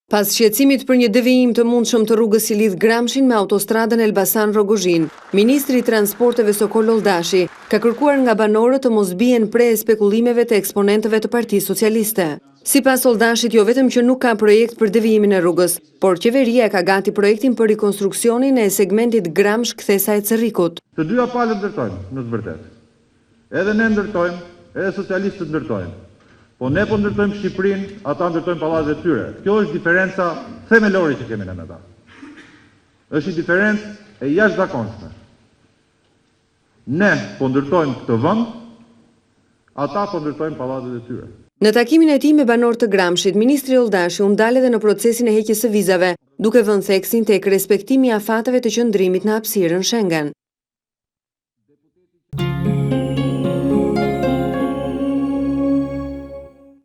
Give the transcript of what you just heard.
Pas shqetësimit për një devijim të mundshëm të rrugës që lidh Gramshin me autostradën Elbasan-Rogozhin, Ministri i Transporteve Sokol Oldashi ka kërkuar nga banorët të mos bien pre spekulimeve të eksponentëve të Partisë Socialiste. Sipas Oldashit, jo vetëm që nuk ka projekt për devijimin e rrugës, por qeveria ka gati projektin për rikonstruksionin e segmentit Gramsh-kthesa e Cerrikut. Të dyja palët ndërtojmë, në të vërtetë. Edhe ne ndërtojmë, edhe socialistët ndërtojmë. Po ne po ndërtojmë Shqipërinë, ata ndërtojmë pallazet e tyre. Kjo është diferenca themelore që kemi ne me ata. Është një diferencë e jashtëzakonshme. Ne po ndërtojmë këtë vend, ata po ndërtojmë pallazet e tyre. Në takimin e tij me banorët të Gramshit, Ministri Oldashi u ndal edhe në procesin e heqjes së vizave, duke vënë theksin tek respektimi i afateve të qëndrimit në hapësirën Schengen.